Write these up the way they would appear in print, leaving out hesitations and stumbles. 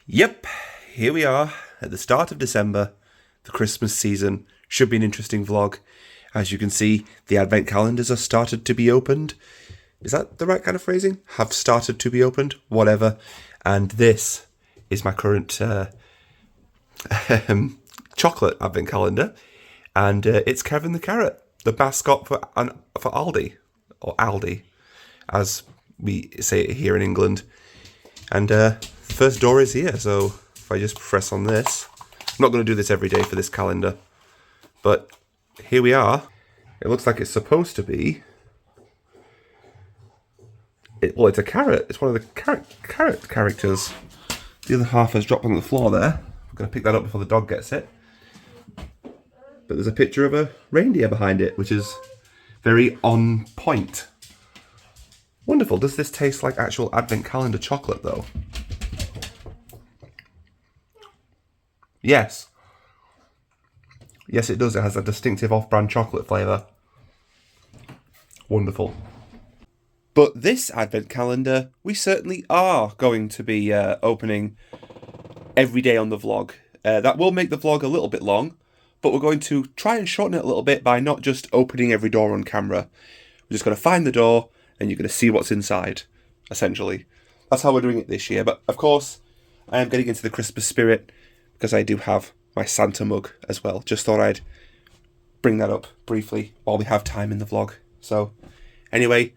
Yep, here we are at the start of December. The Christmas season should be an interesting vlog. As you can see, the advent calendars have started to be opened. Is that the right kind of phrasing? Have started to be opened? Whatever. And this is my current chocolate advent calendar. And it's Kevin the Carrot, the mascot for Aldi, or Aldi, as we say it here in England. And first door is here, so if I just press on this, I'm not going to do this every day for this calendar, but here we are. It looks like it's supposed to be. Well, it's a carrot. It's one of the carrot characters. The other half has dropped on the floor there. I'm going to pick that up before the dog gets it. But there's a picture of a reindeer behind it, which is very on point. Wonderful. Does this taste like actual advent calendar chocolate, though? Yes. Yes, it does. It has a distinctive off-brand chocolate flavour. Wonderful. But this advent calendar, we certainly are going to be opening every day on the vlog. That will make the vlog a little bit long, but we're going to try and shorten it a little bit by not just opening every door on camera. We're just going to find the door, and you're going to see what's inside, essentially. That's how we're doing it this year. But, of course, I am getting into the Christmas spirit, because I do have my Santa mug as well. Just thought I'd bring that up briefly while we have time in the vlog. So, anyway,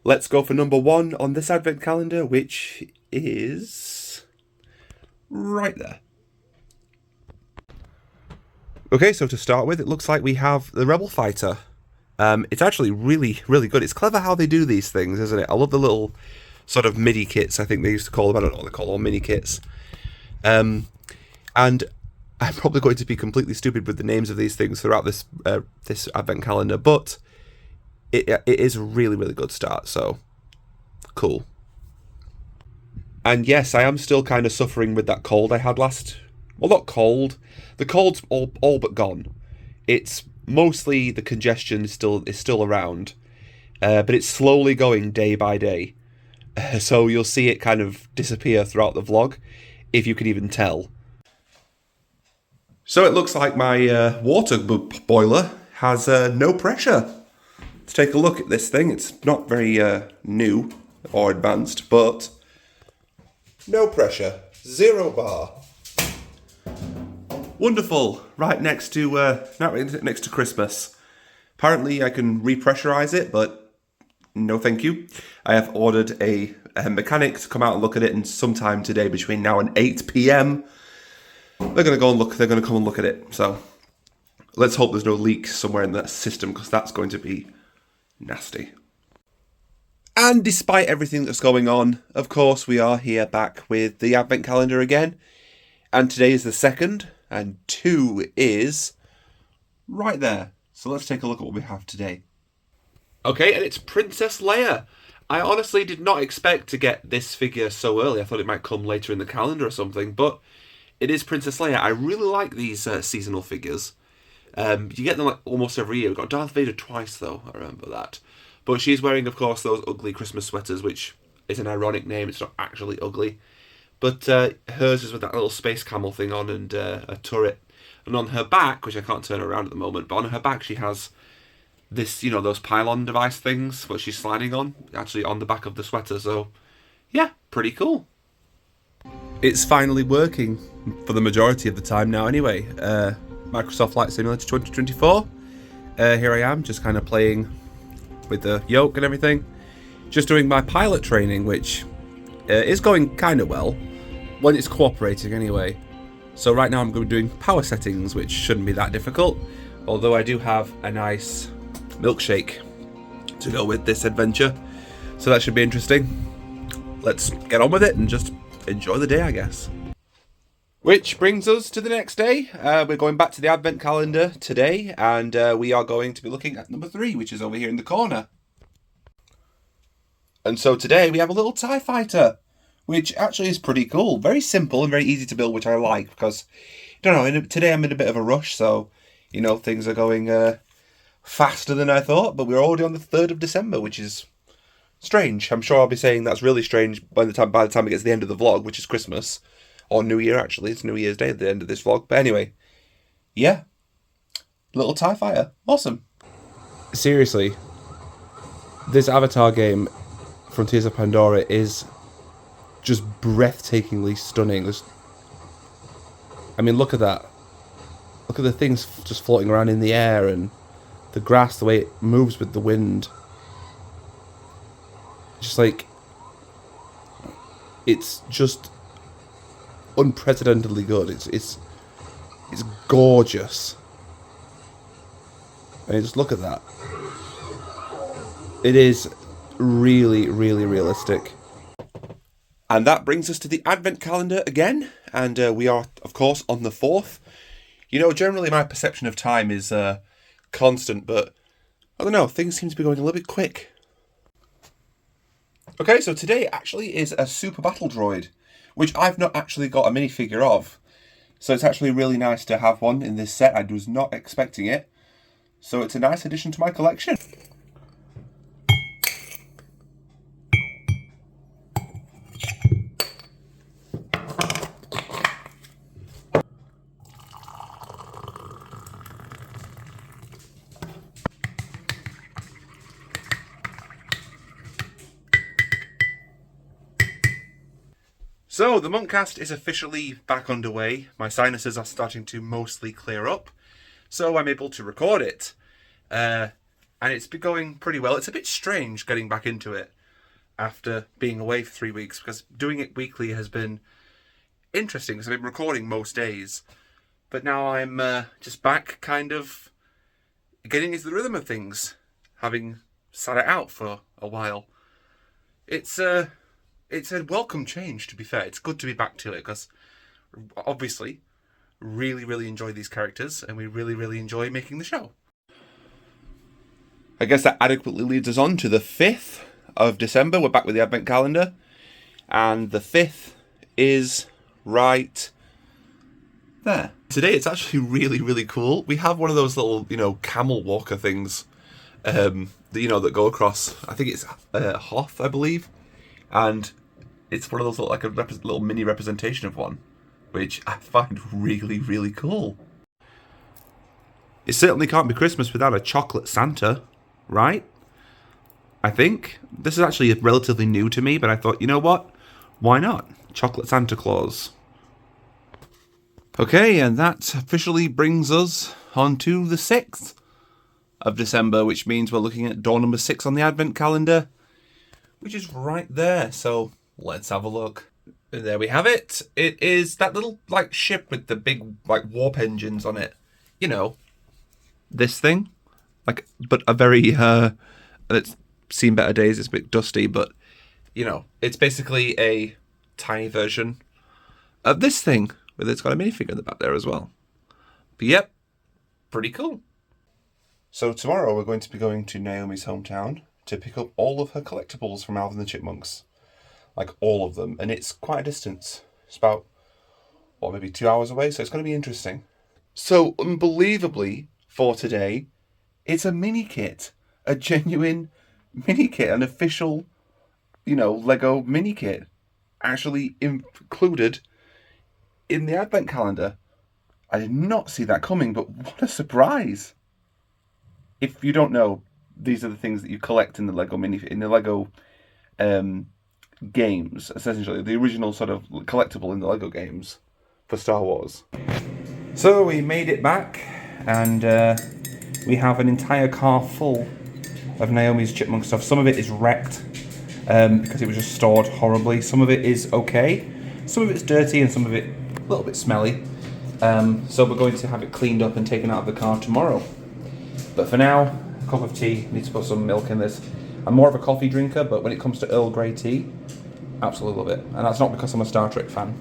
let's go for number one on this advent calendar, which is right there. Okay, so to start with, it looks like we have the Rebel Fighter. It's actually really, really good. It's clever how they do these things, isn't it? I love the little sort of mini kits, I think they used to call them. I don't know what they call them, mini kits. And I'm probably going to be completely stupid with the names of these things throughout this this advent calendar, but it is a really, really good start, so cool. And yes, I am still kind of suffering with that cold I had last... Well, not cold. The cold's all but gone. It's mostly the congestion is still around, but it's slowly going day by day. So you'll see it kind of disappear throughout the vlog, if you can even tell. So it looks like my water boiler has no pressure. Let's take a look at this thing. It's not very new or advanced, but no pressure, 0 bar. Wonderful. Right next to Christmas. Apparently I can repressurize it, but no thank you. I have ordered a mechanic to come out and look at it, and sometime today between now and 8 p.m. they're going to go and look. They're going to come and look at it. So let's hope there's no leak somewhere in that system, because that's going to be nasty. And despite everything that's going on, of course, we are here back with the advent calendar again. And today is the 2nd, and 2 is right there. So let's take a look at what we have today. Okay, and it's Princess Leia. I honestly did not expect to get this figure so early. I thought it might come later in the calendar or something, but it is Princess Leia. I really like these seasonal figures. You get them like almost every year. We've got Darth Vader twice, though. I remember that. But she's wearing, of course, those ugly Christmas sweaters, which is an ironic name. It's not actually ugly. But hers is with that little space camel thing on, and a turret. And on her back, which I can't turn around at the moment, but on her back she has this, those pylon device things, what she's sliding on, actually on the back of the sweater. So, yeah, pretty cool. It's finally working for the majority of the time now anyway. Microsoft Flight Simulator 2024. Here I am, just kind of playing with the yoke and everything. Just doing my pilot training, which is going kind of well. When it's cooperating anyway. So right now I'm going to be doing power settings, which shouldn't be that difficult. Although I do have a nice milkshake to go with this adventure. So that should be interesting. Let's get on with it and just enjoy the day, I guess. Which brings us to the next day. We're going back to the advent calendar today, and we are going to be looking at number 3, which is over here in the corner. And so today we have a little TIE fighter, which actually is pretty cool. Very simple and very easy to build, which I like, because, today I'm in a bit of a rush, so, things are going faster than I thought, but we're already on the 3rd of December, which is strange. I'm sure I'll be saying that's really strange by the time it gets to the end of the vlog, which is Christmas. Or New Year, actually. It's New Year's Day at the end of this vlog. But anyway, yeah. Little TIE fighter. Awesome. Seriously, this Avatar game, Frontiers of Pandora, is just breathtakingly stunning. I mean, look at that. Look at the things just floating around in the air, and the grass, the way it moves with the wind. Just like, it's just unprecedentedly good. It's gorgeous. I mean, just look at that. It is really, really realistic. And that brings us to the Advent calendar again. And we are, of course, on the 4th. You know, generally my perception of time is constant, but I don't know, things seem to be going a little bit quick. Okay, so today actually is a Super Battle Droid, which I've not actually got a minifigure of. So it's actually really nice to have one in this set. I was not expecting it. So it's a nice addition to my collection. So, the Monkcast is officially back underway. My sinuses are starting to mostly clear up, so I'm able to record it. And it's been going pretty well. It's a bit strange getting back into it after being away for 3 weeks, because doing it weekly has been interesting, because I've been recording most days. But now I'm just back, kind of getting into the rhythm of things, having sat it out for a while. It's a welcome change, to be fair. It's good to be back to it, because obviously really, really enjoy these characters, and we really, really enjoy making the show. I guess that adequately leads us on to the 5th of December. We're back with the Advent calendar, and the 5th is right there. Today it's actually really, really cool. We have one of those little, camel walker things, that go across, I think it's Hoth, I believe, and it's one of those little mini representation of one, which I find really, really cool. It certainly can't be Christmas without a chocolate Santa, right? I think. This is actually relatively new to me, but I thought, you know what? Why not? Chocolate Santa Claus. Okay, and that officially brings us on to the 6th of December, which means we're looking at door number 6 on the Advent calendar, which is right there. So let's have a look. And there we have it. It is that little ship with the big warp engines on it. You know, this thing. But a very it's seen better days. It's a bit dusty, but it's basically a tiny version of this thing, but it's got a minifigure in the back there as well. But yep, pretty cool. So tomorrow we're going to be going to Naomi's hometown to pick up all of her collectibles from Alvin and the Chipmunks. All of them. And it's quite a distance. It's about, maybe 2 hours away, so it's going to be interesting. So, unbelievably, for today, it's a mini kit. A genuine mini kit. An official, Lego mini kit. Actually included in the Advent calendar. I did not see that coming, but what a surprise. If you don't know, these are the things that you collect in the Lego games, essentially. The original sort of collectible in the Lego games for Star Wars. So we made it back, and we have an entire car full of Naomi's Chipmunk stuff. Some of it is wrecked because it was just stored horribly. Some of it is okay. Some of it's dirty and some of it a little bit smelly. So we're going to have it cleaned up and taken out of the car tomorrow. But for now, a cup of tea. Need to put some milk in this. I'm more of a coffee drinker, but when it comes to Earl Grey tea, absolutely love it. And that's not because I'm a Star Trek fan.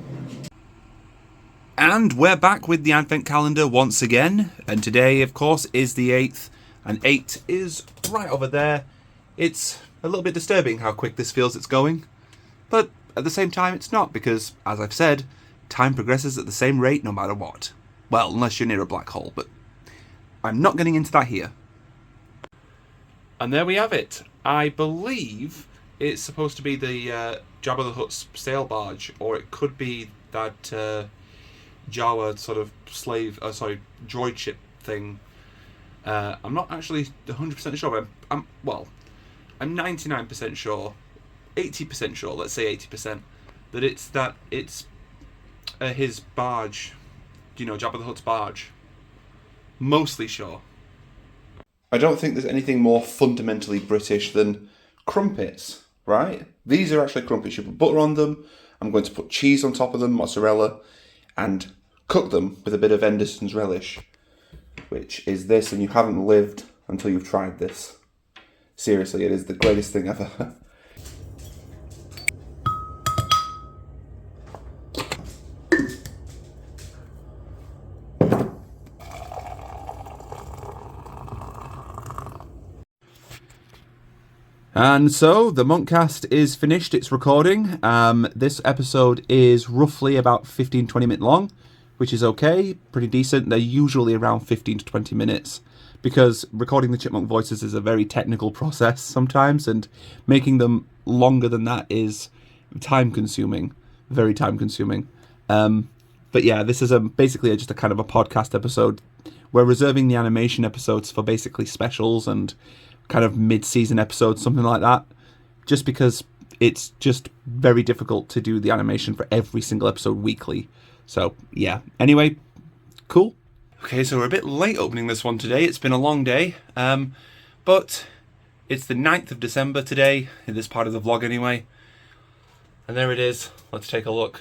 And we're back with the Advent calendar once again. And today, of course, is the 8th. And 8 is right over there. It's a little bit disturbing how quick this feels it's going. But at the same time, it's not, because, as I've said, time progresses at the same rate no matter what. Well, unless you're near a black hole, but I'm not getting into that here. And there we have it. I believe it's supposed to be the Jabba the Hutt's sail barge, or it could be that Jawa sort of droid ship thing. I'm not actually 100% sure, but I'm 99% sure, 80% sure, let's say 80%, that it's his barge, Jabba the Hutt's barge. Mostly sure. I don't think there's anything more fundamentally British than crumpets, right? These are actually crumpets. You put butter on them. I'm going to put cheese on top of them, mozzarella, and cook them with a bit of Henderson's relish, which is this, and you haven't lived until you've tried this. Seriously, it is the greatest thing ever. And so the Monkcast is finished its recording. This episode is roughly about 15-20 minutes long, which is okay, pretty decent. They're usually around 15 to 20 minutes because recording the chipmunk voices is a very technical process sometimes, and making them longer than that is time consuming, very time consuming. But yeah, this is basically just a kind of a podcast episode. We're reserving the animation episodes for basically specials and kind of mid-season episodes, something like that, just because it's just very difficult to do the animation for every single episode weekly. So yeah, anyway, cool. Okay, so we're a bit late opening this one today. It's been a long day, but it's the 9th of December today, in this part of the vlog anyway, and there it is. Let's take a look.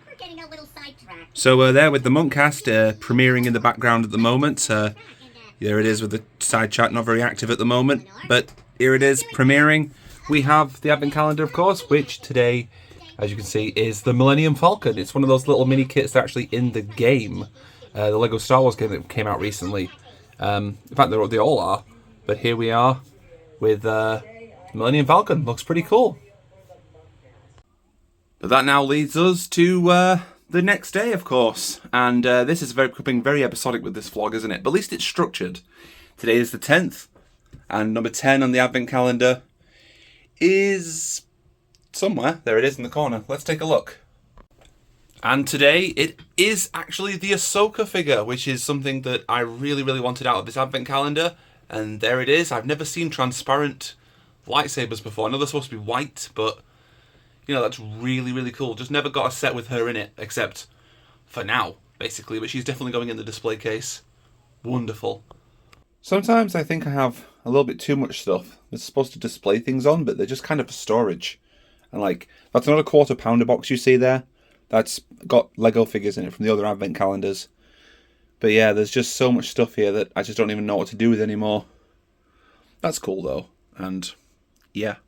We're getting a little sidetracked. So we're there with the Monkcast premiering in the background at the moment. There it is with the side chat, not very active at the moment, but here it is, premiering. We have the Advent Calendar, of course, which today, as you can see, is the Millennium Falcon. It's one of those little mini kits that are actually in the game, the Lego Star Wars game that came out recently. In fact, they all are, but here we are with Millennium Falcon. Looks pretty cool. But that now leads us to the next day, of course, and this is becoming very episodic with this vlog, isn't it? But at least it's structured. Today is the 10th, and number 10 on the Advent Calendar is somewhere. There it is in the corner. Let's take a look. And today it is actually the Ahsoka figure, which is something that I really, really wanted out of this Advent Calendar, and there it is. I've never seen transparent lightsabers before. I know they're supposed to be white, but that's really, really cool. Just never got a set with her in it, except for now, basically. But she's definitely going in the display case. Wonderful. Sometimes I think I have a little bit too much stuff that's supposed to display things on, but they're just kind of for storage. And that's not a £quarter-pounder box you see there. That's got Lego figures in it from the other Advent calendars. But yeah, there's just so much stuff here that I just don't even know what to do with anymore. That's cool though. And yeah.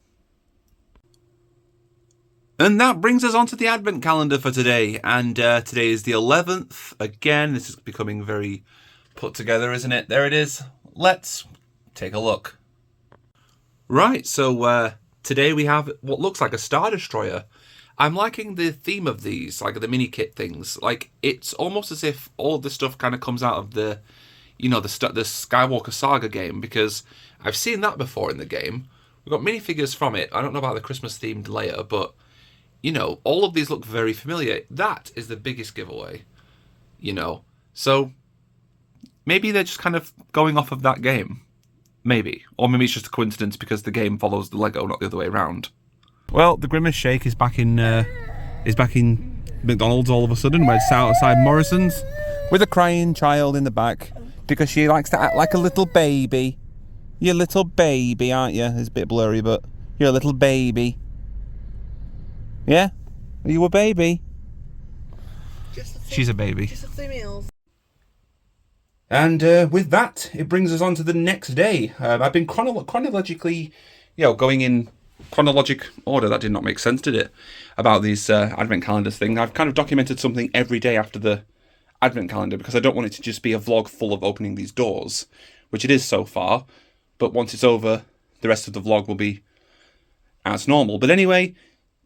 And that brings us on to the Advent Calendar for today. And today is the 11th. Again, this is becoming very put together, isn't it? There it is. Let's take a look. Right, so today we have what looks like a Star Destroyer. I'm liking the theme of these, like the mini kit things. It's almost as if all of this stuff kind of comes out of the Skywalker Saga game, because I've seen that before in the game. We've got minifigures from it. I don't know about the Christmas themed layer, but all of these look very familiar. That is the biggest giveaway, So maybe they're just kind of going off of that game. Maybe. Or maybe it's just a coincidence because the game follows the Lego, not the other way around. Well, the Grimace Shake is back in McDonald's all of a sudden. We're outside Morrison's with a crying child in the back because she likes to act like a little baby. You're a little baby, aren't you? It's a bit blurry, but you're a little baby. Yeah? Are you a baby? She's a baby. Just a female. And with that, it brings us on to the next day. I've been chronologically, going in chronologic order. That did not make sense, did it? About these Advent calendars thing. I've kind of documented something every day after the Advent calendar because I don't want it to just be a vlog full of opening these doors, which it is so far. But once it's over, the rest of the vlog will be as normal. But anyway,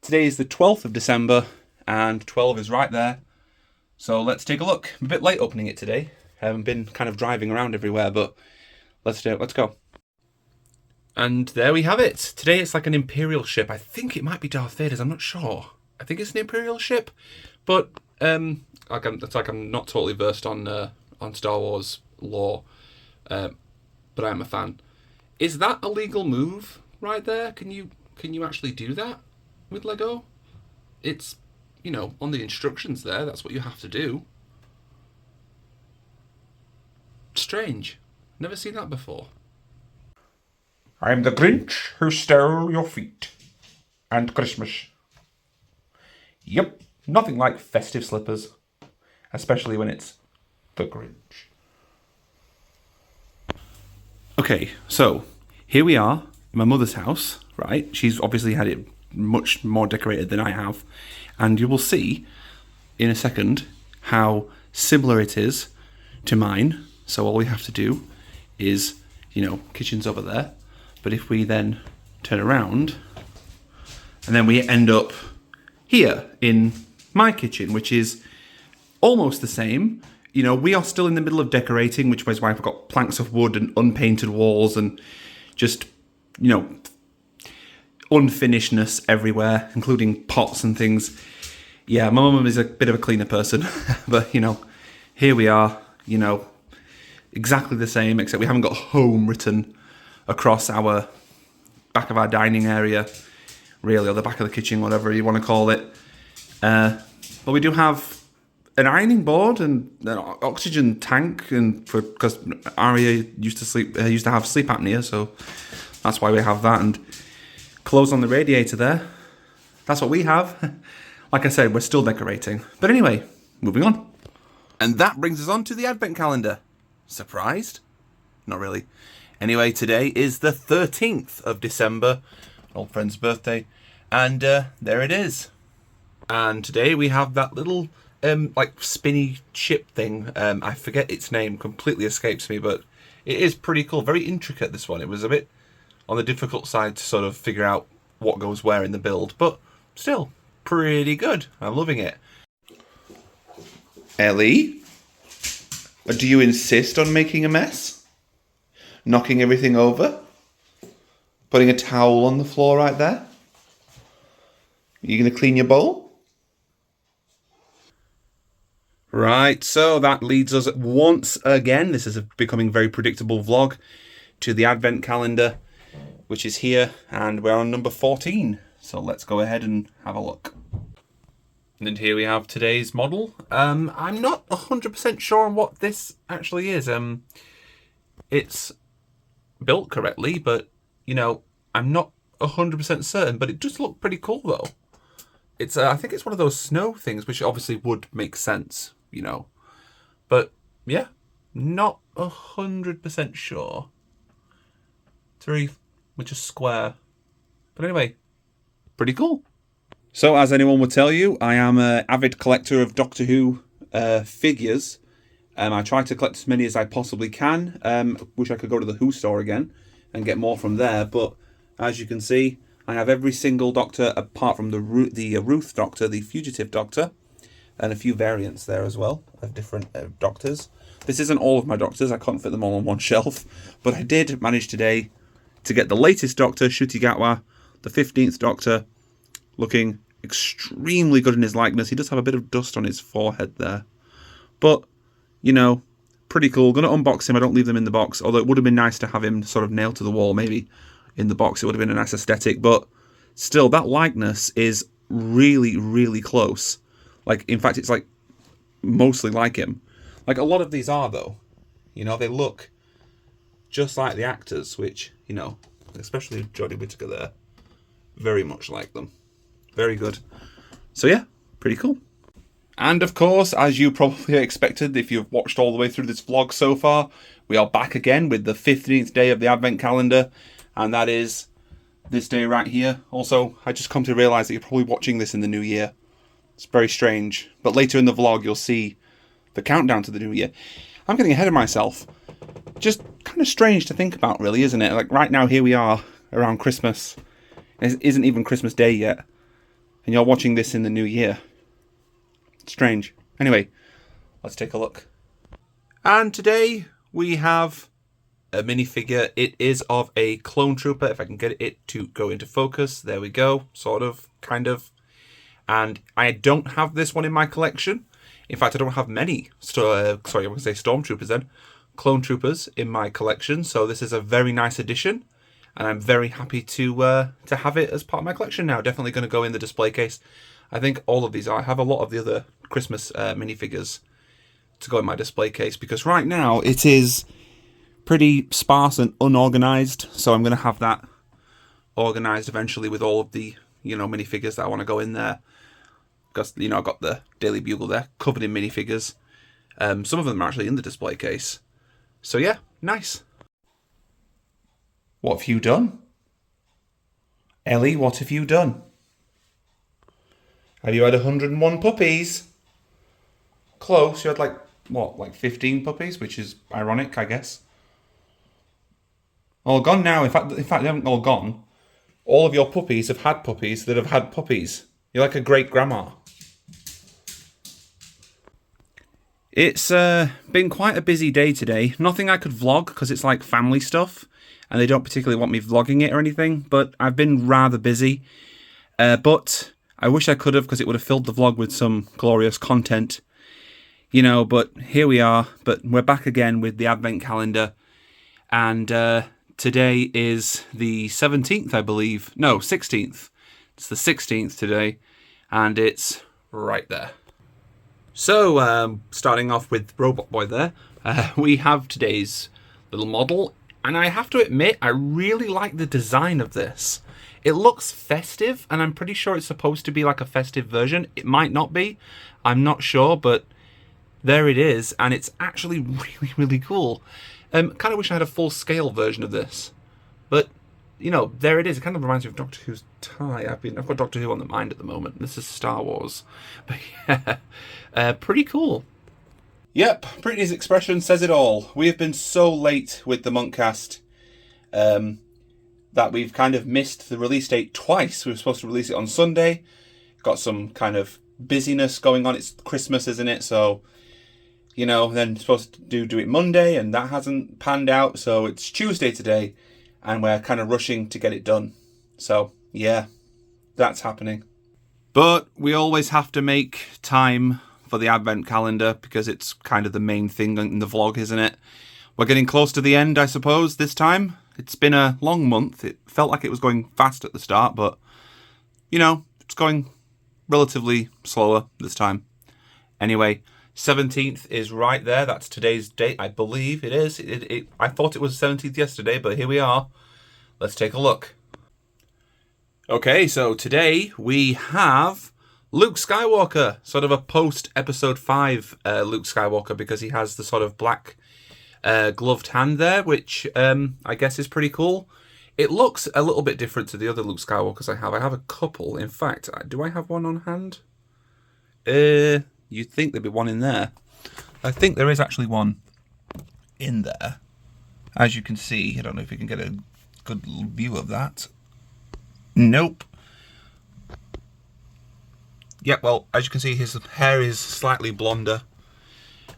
today is the 12th of December, and 12 is right there. So let's take a look. I'm a bit late opening it today. I haven't been kind of driving around everywhere, but let's do it. Let's go. And there we have it. Today it's like an Imperial ship. I think it might be Darth Vader's, I'm not sure. I think it's an Imperial ship. But it's like I'm not totally versed on Star Wars lore. But I am a fan. Is that a legal move right there? Can you actually do that with Lego? It's, on the instructions there, that's what you have to do. Strange. Never seen that before. I'm the Grinch who stole your feet. And Christmas. Yep, nothing like festive slippers. Especially when it's the Grinch. Okay, so here we are in my mother's house, right? She's obviously had it much more decorated than I have. And you will see in a second how similar it is to mine. So all we have to do is, kitchen's over there. But if we then turn around, and then we end up here in my kitchen, which is almost the same. We are still in the middle of decorating, which is why I've got planks of wood and unpainted walls and just, unfinishedness everywhere, including pots and things. Yeah, my mum is a bit of a cleaner person, but, here we are, exactly the same, except we haven't got home written across our back of our dining area, really, or the back of the kitchen, whatever you want to call it. But we do have an ironing board and an oxygen tank, and because Aria used to have sleep apnea, so that's why we have that. And clothes on the radiator there. That's what we have. Like I said, we're still decorating. But anyway, moving on. And that brings us on to the Advent calendar. Surprised? Not really. Anyway, today is the 13th of December, an old friend's birthday, and there it is. And today we have that little, spinny ship thing. I forget its name, completely escapes me, but it is pretty cool. Very intricate, this one. It was a bit on the difficult side to sort of figure out what goes where in the build, but still, pretty good. I'm loving it. Ellie, do you insist on making a mess? Knocking everything over? Putting a towel on the floor right there? Are you going to clean your bowl? Right, so that leads us once again, this is a becoming very predictable vlog, to the Advent calendar, which is here, and we're on number 14. So let's go ahead and have a look. And here we have today's model. I'm not 100% sure on what this actually is. It's built correctly, but, I'm not 100% certain, but it does look pretty cool, though. It's I think it's one of those snow things, which obviously would make sense, But, yeah, not 100% sure. It's which is square. But anyway, pretty cool. So, as anyone would tell you, I am an avid collector of Doctor Who figures. I try to collect as many as I possibly can. Wish I could go to the Who store again and get more from there. But as you can see, I have every single Doctor apart from the Ruth Doctor, the Fugitive Doctor, and a few variants there as well of different Doctors. This isn't all of my Doctors. I can't fit them all on one shelf. But I did manage today to get the latest Doctor, Ncuti Gatwa, the 15th Doctor, looking extremely good in his likeness. He does have a bit of dust on his forehead there. But, pretty cool. Going to unbox him. I don't leave them in the box. Although it would have been nice to have him sort of nailed to the wall, maybe, in the box. It would have been a nice aesthetic. But still, that likeness is really, really close. In fact, it's mostly like him. A lot of these are, though. They look just like the actors, which, especially Jodie Whittaker there, very much like them. Very good. So yeah, pretty cool. And of course, as you probably expected, if you've watched all the way through this vlog so far, we are back again with the 15th day of the Advent calendar, and that is this day right here. Also, I just come to realise that you're probably watching this in the new year. It's very strange. But later in the vlog, you'll see the countdown to the new year. I'm getting ahead of myself. Just kind of strange to think about, really, isn't it? Right now, here we are around Christmas. It isn't even Christmas Day yet. And you're watching this in the new year. Strange. Anyway, let's take a look. And today we have minifigure. It is of a clone trooper. If I can get it to go into focus. There we go. Sort of, kind of. And I don't have this one in my collection. In fact, I don't have many, sorry, I'm going to say stormtroopers then, clone troopers in my collection. So this is a very nice addition. And I'm very happy to have it as part of my collection now. Definitely going to go in the display case. I think all of these are. I have a lot of the other Christmas minifigures to go in my display case. Because right now it is pretty sparse and unorganized. So I'm going to have that organized eventually with all of the, minifigures that I want to go in there. Because, I've got the Daily Bugle there, covered in minifigures. Some of them are actually in the display case. So yeah, nice. What have you done? Ellie, what have you done? Have you had 101 puppies? Close, you had like 15 puppies, which is ironic, I guess. All gone now. In fact, they haven't all gone. All of your puppies have had puppies that have had puppies. You're like a great grandma. It's been quite a busy day today. Nothing I could vlog because it's like family stuff and they don't particularly want me vlogging it or anything, but I've been rather busy. But I wish I could have because it would have filled the vlog with some glorious content. But here we are. But we're back again with the Advent calendar. And today is the 17th, I believe. No, 16th. It's the 16th today. And it's right there. So, starting off with Robot Boy there, we have today's little model, and I have to admit, I really like the design of this. It looks festive, and I'm pretty sure it's supposed to be like a festive version. It might not be, I'm not sure, but there it is, and it's actually really, really cool. Kind of wish I had a full-scale version of this, but there it is. It kind of reminds me of Doctor Who's tie. I've got Doctor Who on the mind at the moment. This is Star Wars. But yeah, pretty cool. Yep, Brittany's expression says it all. We have been so late with the Monkcast that we've kind of missed the release date twice. We were supposed to release it on Sunday. Got some kind of busyness going on. It's Christmas, isn't it? So, then supposed to do it Monday, and that hasn't panned out. So it's Tuesday today. And we're kind of rushing to get it done. So, yeah, that's happening. But we always have to make time for the Advent calendar because it's kind of the main thing in the vlog, isn't it? We're getting close to the end, I suppose, this time. It's been a long month. It felt like it was going fast at the start, but, it's going relatively slower this time. Anyway, 17th is right there. That's today's date. I believe it is. I thought it was 17th yesterday, but here we are. Let's take a look. Okay, so today we have Luke Skywalker, sort of a post-episode 5 Luke Skywalker, because he has the sort of black gloved hand there, which I guess is pretty cool. It looks a little bit different to the other Luke Skywalkers I have. I have a couple. In fact, do I have one on hand? You'd think there'd be one in there. I think there is actually one in there. As you can see, I don't know if you can get a good view of that. Nope. Yeah, well, as you can see, his hair is slightly blonder.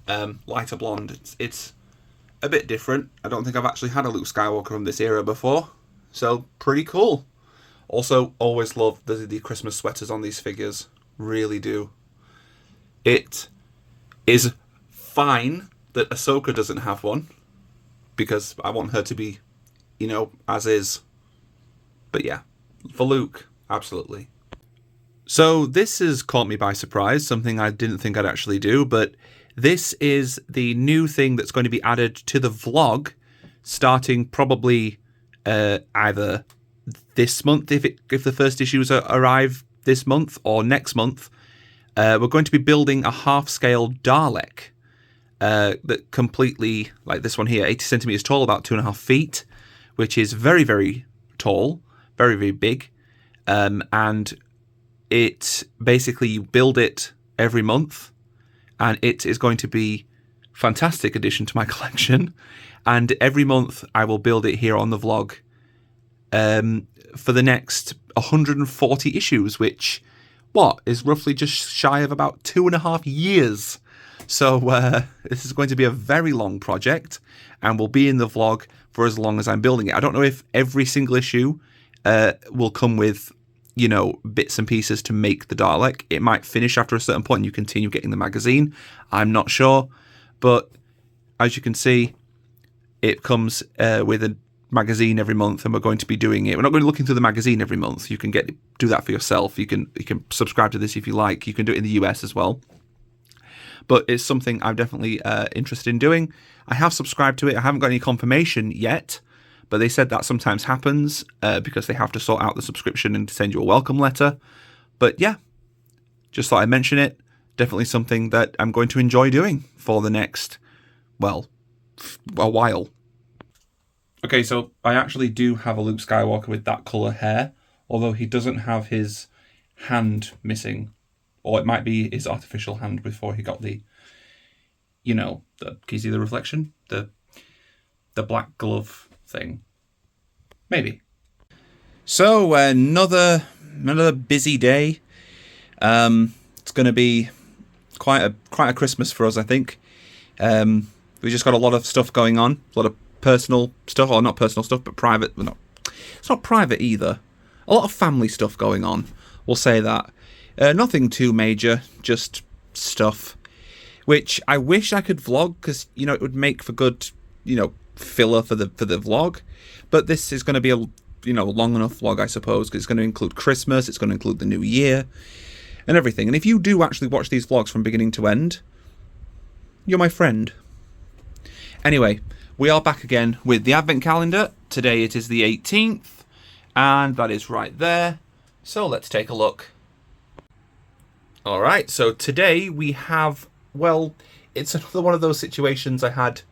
Lighter blonde. It's a bit different. I don't think I've actually had a Luke Skywalker from this era before. So, pretty cool. Also, always love the Christmas sweaters on these figures. Really do. It is fine that Ahsoka doesn't have one, because I want her to be, as is. But yeah, for Luke, absolutely. So this has caught me by surprise, something I didn't think I'd actually do, but this is the new thing that's going to be added to the vlog, starting probably either this month, if the first issues arrive this month, or next month. We're going to be building a half-scale Dalek that completely, like this one here, 80 centimeters tall, about 2.5 feet, which is very, very tall, very, very big. And it basically, you build it every month, and it is going to be a fantastic addition to my collection. And every month I will build it here on the vlog for the next 140 issues, which is roughly just shy of about 2.5 years. So this is going to be a very long project and will be in the vlog for as long as I'm building it. I don't know if every single issue will come with, you know, bits and pieces to make the Dalek. It might finish after a certain point and you continue getting the magazine. I'm not sure. But as you can see, it comes with a magazine every month, and we're going to be doing it. We're not going to be looking through the magazine every month. You can do that for yourself. You can subscribe to this if you like. You can do it in the US as well. But it's something I'm definitely interested in doing. I have subscribed to it. I haven't got any confirmation yet, but they said that sometimes happens because they have to sort out the subscription and send you a welcome letter. But yeah, just thought I'd mention it. Definitely something that I'm going to enjoy doing for the next, well, a while. Okay, so I actually do have a Luke Skywalker with that colour hair, although he doesn't have his hand missing. Or it might be his artificial hand before he got the, you know, can you see the reflection? The black glove thing. Maybe. So another busy day. It's going to be quite a Christmas for us, I think. We just got a lot of stuff going on, a lot of personal stuff, or not personal stuff, but private. It's not private either. A lot of family stuff going on. We'll say that. Nothing too major, just stuff, which I wish I could vlog because, you know, it would make for good, you know, filler for the vlog. But this is going to be a, you know, long enough vlog, I suppose, because it's going to include Christmas, it's going to include the new year and everything. And if you do actually watch these vlogs from beginning to end, you're my friend. Anyway, we are back again with the Advent calendar. Today it is the 18th, and that is right there. So let's take a look. Alright, so today we have, well, it's another one of those situations I had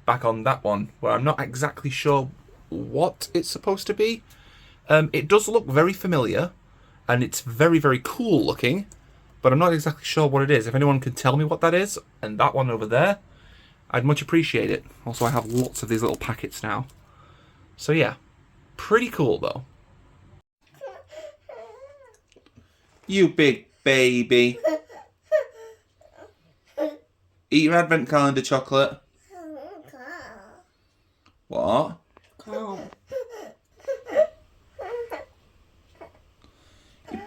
back on that one, where I'm not exactly sure what it's supposed to be. It does look very familiar, and it's very, very cool looking, but I'm not exactly sure what it is. If anyone can tell me what that is, and that one over there, I'd much appreciate it. Also, I have lots of these little packets now. So yeah, pretty cool though. You big baby. Eat your Advent calendar chocolate. What? You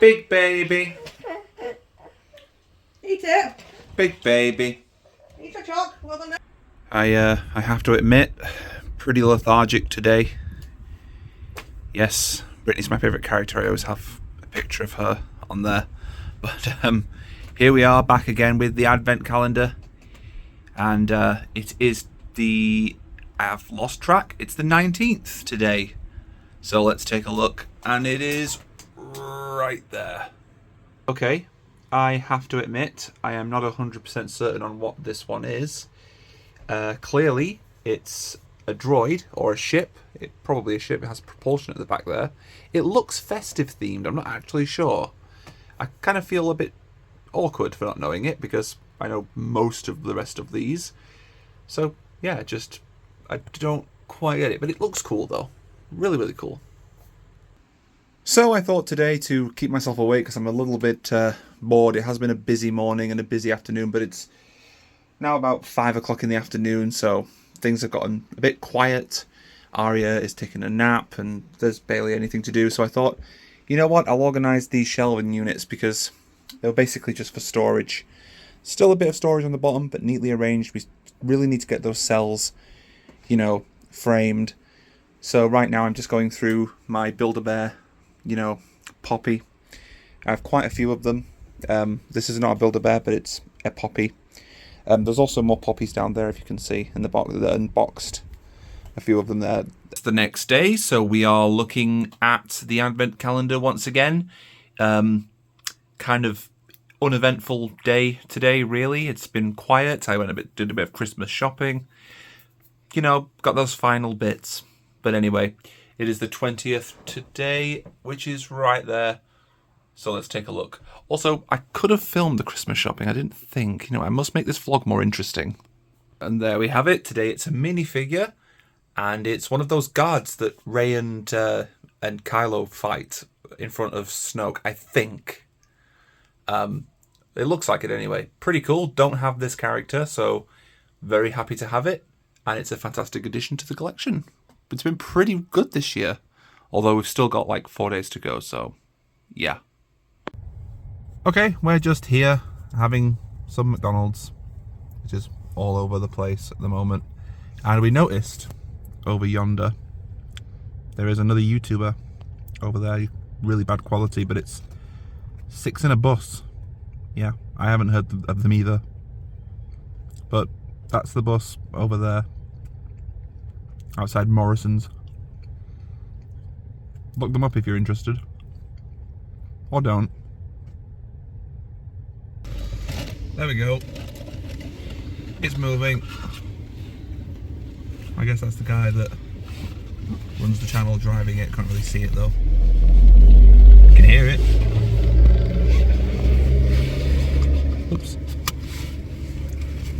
big baby. Eat it. Big baby. Eat your choc. Well done. I have to admit, pretty lethargic today. Yes, Brittany's my favourite character. I always have a picture of her on there. But here we are back again with the Advent calendar. And it is I've lost track. It's the 19th today. So let's take a look. And it is right there. Okay, I have to admit, I am not 100% certain on what this one is. Clearly, it's a droid or a ship. Probably a ship. It has propulsion at the back there. It looks festive themed. I'm not actually sure. I kind of feel a bit awkward for not knowing it because I know most of the rest of these. So yeah, I don't quite get it, but it looks cool though. Really, really cool. So I thought today to keep myself awake because I'm a little bit bored. It has been a busy morning and a busy afternoon, but it's now about 5 o'clock in the afternoon, so things have gotten a bit quiet. Arya is taking a nap and there's barely anything to do, so I thought, you know what, I'll organise these shelving units because they were basically just for storage. Still a bit of storage on the bottom, but neatly arranged. We really need to get those cells, you know, framed. So right now I'm just going through my Build-A-Bear, you know, Poppy. I have quite a few of them. This is not a Build-A-Bear, but it's a Poppy. There's also more poppies down there, if you can see, in the box. They're unboxed. A few of them there. It's the next day, so we are looking at the Advent calendar once again. Kind of uneventful day today, really. It's been quiet. I did a bit of Christmas shopping. You know, got those final bits. But anyway, it is the 20th today, which is right there. So let's take a look. Also, I could have filmed the Christmas shopping. I didn't think. You know, I must make this vlog more interesting. And there we have it. Today it's a minifigure. And it's one of those guards that Rey and Kylo fight in front of Snoke, I think. It looks like it anyway. Pretty cool. Don't have this character, so very happy to have it. And it's a fantastic addition to the collection. It's been pretty good this year. Although we've still got like 4 days to go, so yeah. Okay, we're just here having some McDonald's, which is all over the place at the moment. And we noticed over yonder, there is another YouTuber over there, really bad quality, but it's 6 in a bus. Yeah, I haven't heard of them either. But that's the bus over there, outside Morrison's. Look them up if you're interested. Or don't. There we go. It's moving. I guess that's the guy that runs the channel driving it. Can't really see it though. You can hear it. Oops.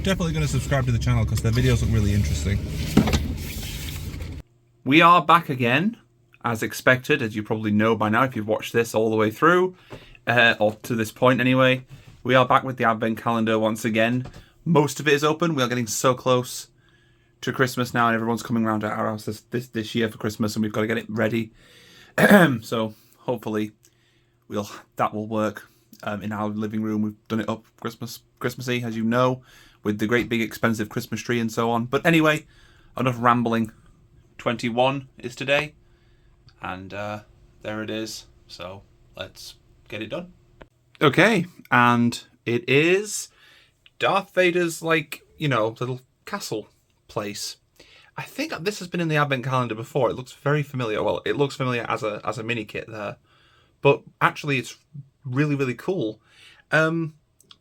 Definitely going to subscribe to the channel because their videos look really interesting. We are back again, as expected, as you probably know by now if you've watched this all the way through, or to this point anyway. We are back with the Advent calendar once again. Most of it is open. We are getting so close to Christmas now, and everyone's coming around at our house this year for Christmas, and we've got to get it ready. So hopefully that will work in our living room. We've done it up Christmassy, as you know, with the great big expensive Christmas tree and so on. But anyway, enough rambling. 21 is today, and there it is. So let's get it done. Okay, and it is Darth Vader's, like, you know, little castle place. I think this has been in the Advent calendar before. It looks very familiar. Well, it looks familiar as a mini kit there, but actually it's really, really cool. But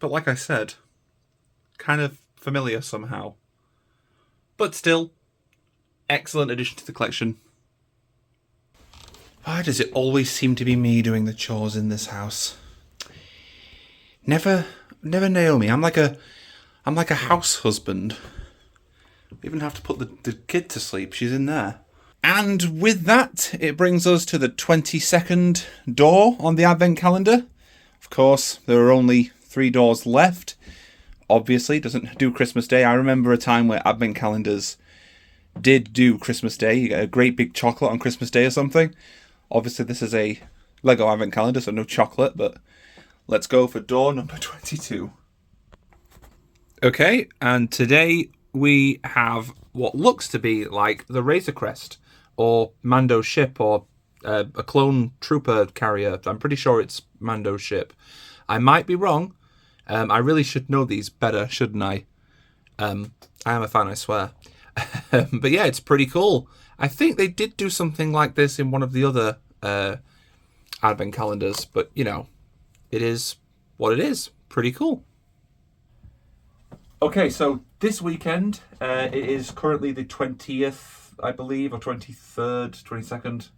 like I said, kind of familiar somehow, but still excellent addition to the collection. Why does it always seem to be me doing the chores in this house? Never Naomi. I'm like a house husband. I even have to put the kid to sleep. She's in there. And with that, it brings us to the 22nd door on the Advent calendar. Of course, there are only 3 doors left. Obviously, it doesn't do Christmas Day. I remember a time where Advent calendars did do Christmas Day. You get a great big chocolate on Christmas Day or something. Obviously, this is a Lego Advent calendar, so no chocolate, but let's go for door number 22. Okay, and today we have what looks to be like the Razor Crest, or Mando's ship, or a clone trooper carrier. I'm pretty sure it's Mando's ship. I might be wrong. I really should know these better, shouldn't I? I am a fan, I swear. But yeah, it's pretty cool. I think they did do something like this in one of the other Advent calendars, but you know, it is what it is. Pretty cool. Okay, so this weekend, it is currently the 20th, I believe, or 23rd, 22nd.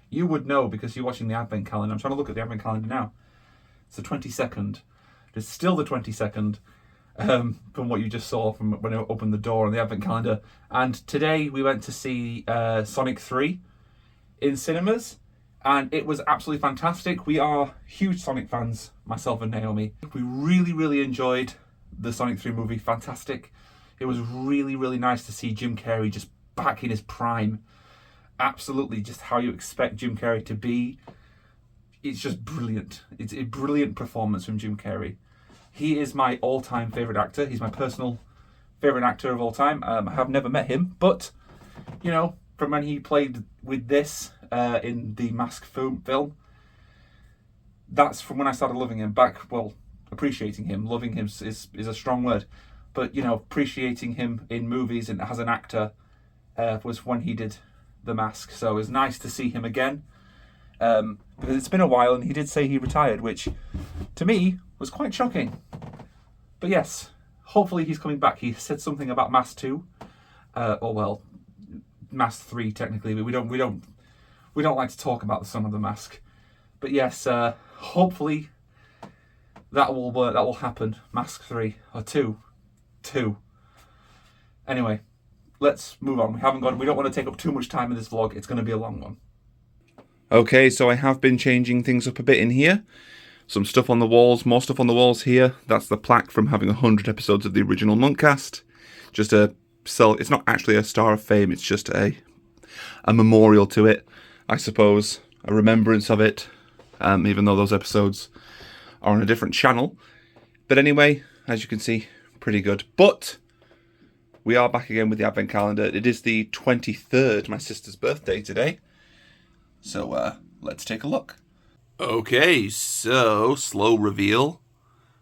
You would know because you're watching the Advent calendar. I'm trying to look at the Advent calendar now. It's the 22nd. It's still the 22nd from what you just saw from when I opened the door on the Advent calendar. And today we went to see Sonic 3 in cinemas, and it was absolutely fantastic. We are huge Sonic fans, myself and Naomi. We really, really enjoyed the Sonic 3 movie. Fantastic. It was really, really nice to see Jim Carrey just back in his prime. Absolutely just how you expect Jim Carrey to be. It's just brilliant. It's a brilliant performance from Jim Carrey. He is my all-time favourite actor. He's my personal favourite actor of all time. I have never met him, but, you know, from when he played with this in the Mask film, that's from when I started loving him back. Well, appreciating him. Loving him is a strong word. But, you know, appreciating him in movies and as an actor was when he did The Mask. So it was nice to see him again. Because it's been a while, and he did say he retired, which to me was quite shocking. But yes, hopefully he's coming back. He said something about Mask 2, or well, Mask 3 technically. But we don't like to talk about the Son of the Mask. But yes, hopefully that will work. That will happen. Mask 3 or 2. Anyway, let's move on. We don't want to take up too much time in this vlog. It's going to be a long one. Okay, so I have been changing things up a bit in here. Some stuff on the walls, more stuff on the walls here. That's the plaque from having 100 episodes of the original Monkcast. Just it's not actually a Star of Fame, it's just a memorial to it, I suppose. A remembrance of it, even though those episodes are on a different channel. But anyway, as you can see, pretty good. But we are back again with the Advent Calendar. It is the 23rd, my sister's birthday today. So let's take a look. Okay, so slow reveal.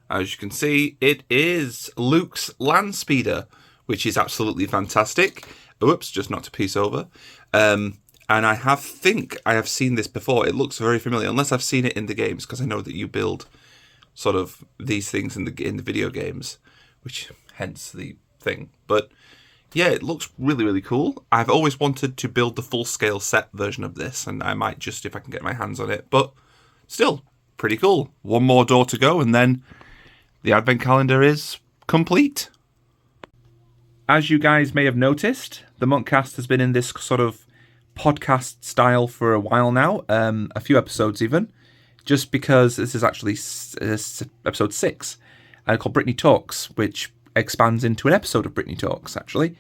As you can see, it is Luke's land speeder, which is absolutely fantastic. Oops, just knocked a piece over. And I think I have seen this before. It looks very familiar, unless I've seen it in the games, because I know that you build sort of these things in the video games, which hence the thing. But yeah, it looks really, really cool. I've always wanted to build the full-scale set version of this, and I might just, if I can get my hands on it. But still, pretty cool. One more door to go, and then the Advent Calendar is complete. As you guys may have noticed, the Monkcast has been in this sort of podcast style for a while now, a few episodes even, just because this is actually episode 6, called Britney Talks, which expands into an episode of Britney Talks, actually,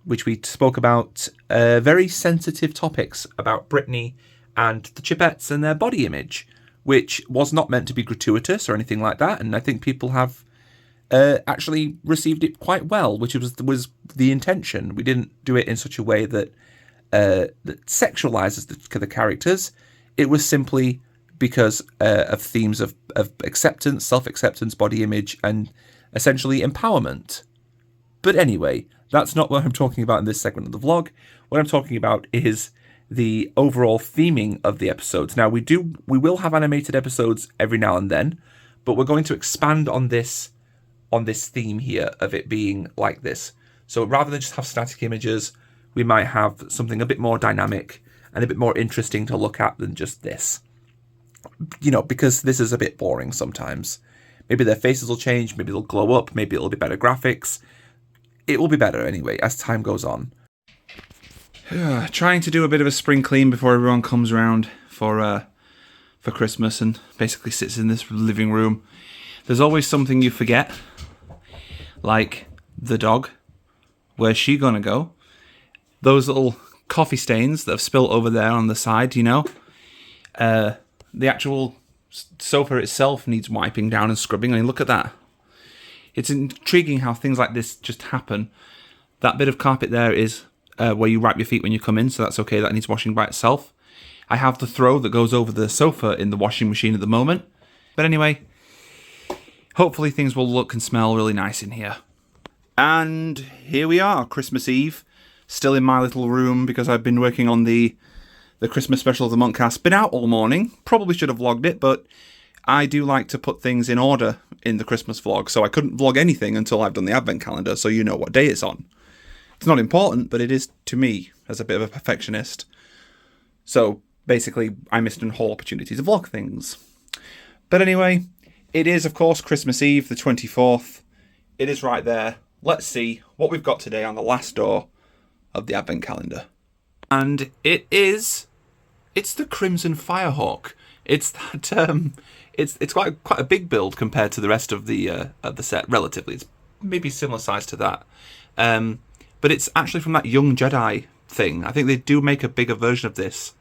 which we spoke about very sensitive topics about Britney and the Chipettes and their body image, which was not meant to be gratuitous or anything like that, and I think people have actually received it quite well, which was the intention. We didn't do it in such a way that sexualizes the characters. It was simply because of themes of acceptance, self-acceptance, body image, and essentially empowerment. But anyway, that's not what I'm talking about in this segment of the vlog. What I'm talking about is the overall theming of the episodes. Now, we will have animated episodes every now and then, but we're going to expand on this theme here of it being like this. So rather than just have static images, we might have something a bit more dynamic and a bit more interesting to look at than just this. You know, because this is a bit boring sometimes. Maybe their faces will change, maybe they'll glow up, maybe it'll be better graphics. It will be better anyway, as time goes on. Trying to do a bit of a spring clean before everyone comes around for Christmas and basically sits in this living room. There's always something you forget, like the dog. Where's she gonna go? Those little coffee stains that have spilt over there on the side, you know? The actual sofa itself needs wiping down and scrubbing. I mean, look at that. It's intriguing how things like this just happen. That bit of carpet there is where you wipe your feet when you come in, so that's okay. That needs washing by itself. I have the throw that goes over the sofa in the washing machine at the moment. But anyway, hopefully things will look and smell really nice in here. And here we are, Christmas Eve. Still in my little room because I've been working on the Christmas special of the Monkcast. Been out all morning. Probably should have vlogged it, but I do like to put things in order in the Christmas vlog, so I couldn't vlog anything until I've done the Advent Calendar, so you know what day it's on. It's not important, but it is to me, as a bit of a perfectionist. So, basically, I missed a whole opportunity to vlog things. But anyway, it is, of course, Christmas Eve, the 24th. It is right there. Let's see what we've got today on the last door of the Advent Calendar. And it's the Crimson Firehawk. It's that, it's quite a big build compared to the rest of the set, relatively. It's maybe similar size to that. But it's actually from that Young Jedi thing. I think they do make a bigger version of this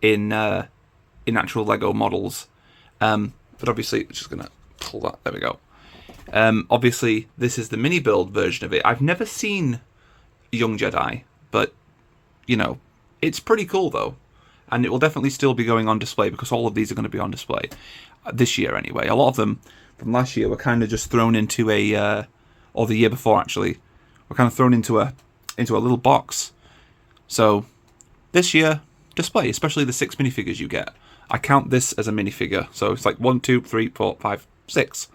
in actual Lego models. But obviously, just going to pull that. There we go. Obviously, this is the mini build version of it. I've never seen Young Jedi, but, you know, it's pretty cool, though. And it will definitely still be going on display because all of these are going to be on display this year anyway. A lot of them from last year were kind of just thrown into or the year before, actually, were kind of thrown into a little box. So this year, display, especially the 6 minifigures you get. I count this as a minifigure. So it's like 1, 2, 3, 4, 5, 6.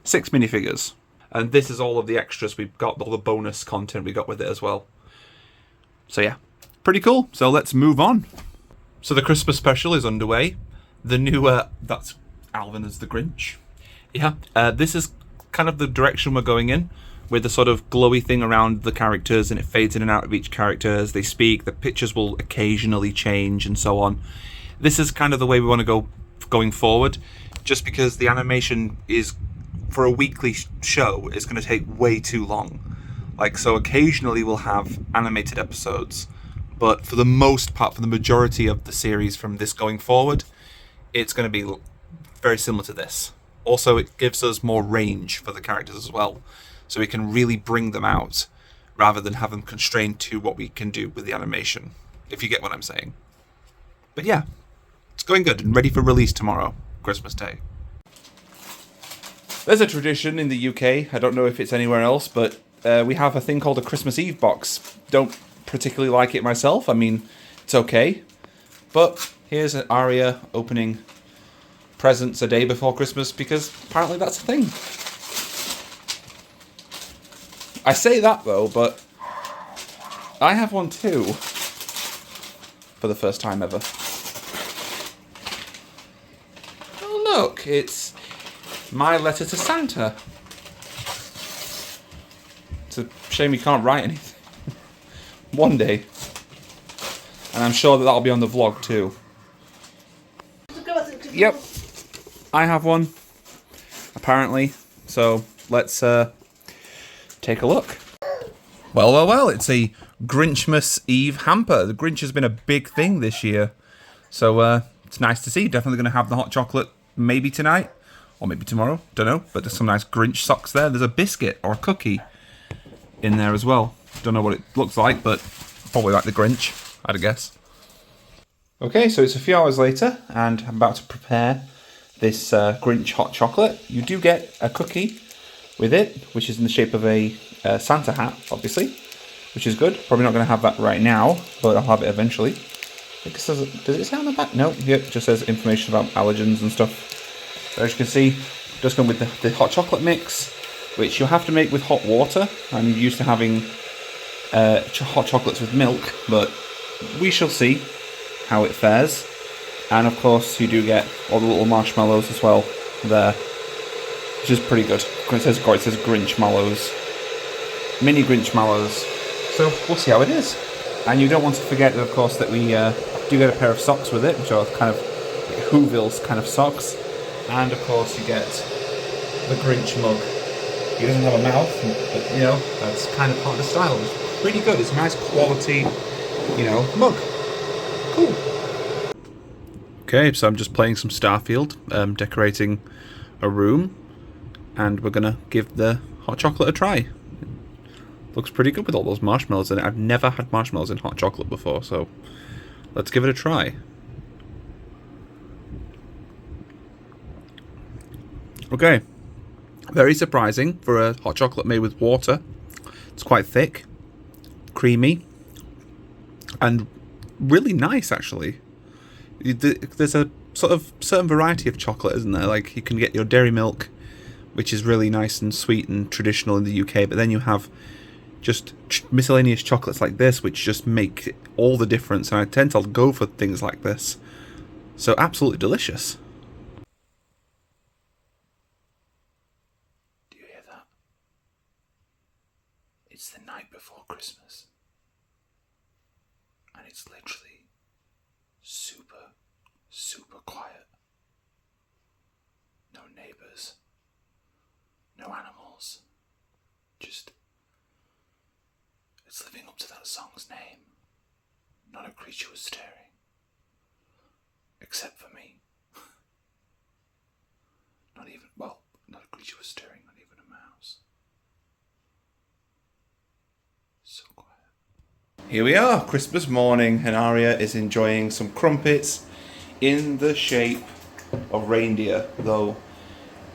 6 minifigures. And this is all of the extras we've got, all the bonus content we got with it as well. So yeah, pretty cool. So let's move on. So the Christmas special is underway. The new, that's Alvin as the Grinch. Yeah, this is kind of the direction we're going in, with the sort of glowy thing around the characters, and it fades in and out of each character as they speak. The pictures will occasionally change and so on. This is kind of the way we want to go going forward. just because the animation is, for a weekly show, is going to take way too long. Like, so occasionally we'll have animated episodes, but for the most part, for the majority of the series from this going forward, it's going to be very similar to this. Also, it gives us more range for the characters as well, so we can really bring them out rather than have them constrained to what we can do with the animation, if you get what I'm saying. But yeah, it's going good and ready for release tomorrow, Christmas Day. There's a tradition in the UK, I don't know if it's anywhere else, but we have a thing called a Christmas Eve box. Don't particularly like it myself, I mean, it's okay. But here's Aria opening presents a day before Christmas because apparently that's a thing. I say that though, but I have one too. For the first time ever. Oh look, it's my letter to Santa. It's a shame you can't write anything. One day. And I'm sure that'll be on the vlog too. Yep. I have one. Apparently. So let's take a look. Well, it's a Grinchmas Eve hamper. The Grinch has been a big thing this year. So it's nice to see. Definitely going to have the hot chocolate maybe tonight. Or maybe tomorrow. Don't know. But there's some nice Grinch socks there. There's a biscuit or a cookie in there as well. Don't know what it looks like, but probably like the Grinch, I'd guess. Okay, so it's a few hours later, and I'm about to prepare this Grinch hot chocolate. You do get a cookie with it, which is in the shape of a Santa hat, obviously, which is good. Probably not going to have that right now, but I'll have it eventually. Does it say on the back? No, yep, it just says information about allergens and stuff. But as you can see, it does come with the hot chocolate mix, which you have to make with hot water. I'm used to having hot chocolates with milk, but we shall see how it fares. And of course, you do get all the little marshmallows as well there, which is pretty good. It says Grinch mallows, mini Grinch mallows. So we'll see how it is. And you don't want to forget that, of course, that we do get a pair of socks with it, which are kind of like Whoville's kind of socks. And of course, you get the Grinch mug. He doesn't have a mouth, but you know, that's kind of part of the style. It's pretty good. It's nice quality, you know, mug. Cool. Okay, so I'm just playing some Starfield, decorating a room, and we're gonna give the hot chocolate a try. Looks pretty good with all those marshmallows in it. I've never had marshmallows in hot chocolate before, so let's give it a try. Okay, very surprising for a hot chocolate made with water. It's quite thick, creamy, and really nice actually. There's a sort of certain variety of chocolate, isn't there? Like you can get your dairy milk, which is really nice and sweet and traditional in the UK, but then you have just miscellaneous chocolates like this, which just make all the difference, and I tend to go for things like this. So absolutely delicious. Do you hear that? It's the night before Christmas, and it's literally super quiet. No neighbours, no animals, just it's living up to that song's name. Not a creature was stirring, except for me. Not a creature was stirring, not even a mouse. So quiet. Here we are, Christmas morning, and Aria is enjoying some crumpets in the shape of reindeer, though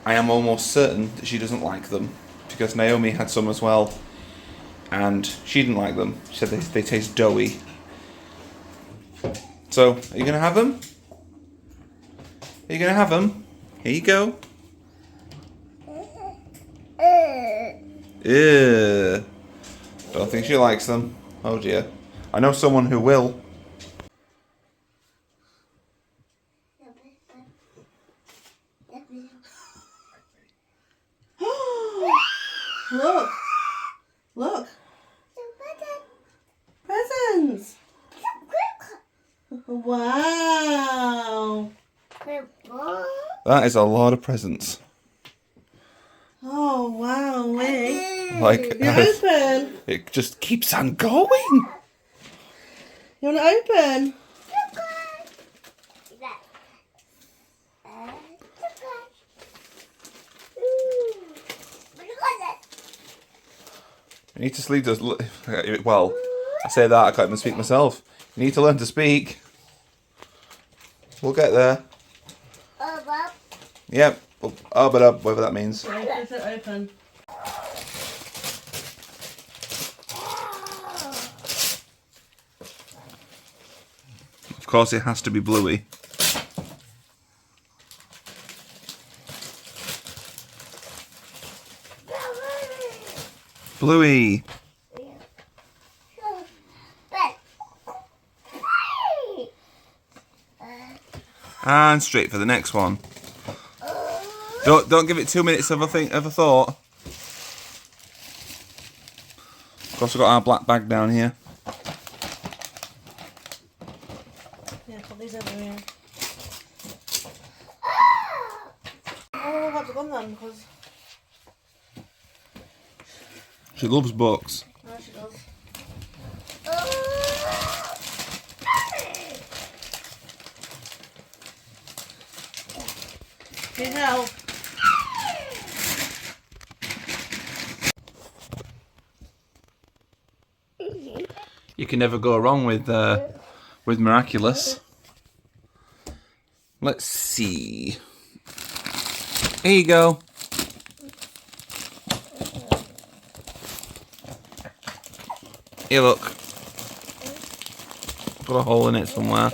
I am almost certain that she doesn't like them, because Naomi had some as well, and she didn't like them. She said they taste doughy. So, are you going to have them? Are you going to have them? Here you go. Ew. Don't think she likes them. Oh dear. I know someone who will. Look. Look. Presents. Wow. That's That is a lot of presents. Oh, wow, wait. Like, You open. it just keeps on going. You want to open? You need to sleep. Well, I say that, I can't even speak myself. You need to learn to speak. We'll get there. Yep. But up, whatever that means. Okay, push it open. Of course, it has to be Bluey. Bluey. And straight for the next one. Don't give it 2 minutes of a thought. Of course, we've got our black bag down here. Yeah, put these over here. Oh, I have to go then because. She loves books. No, she does. Need help? You can never go wrong with Miraculous. Let's see. Here you go. Here, look. Got a hole in it somewhere.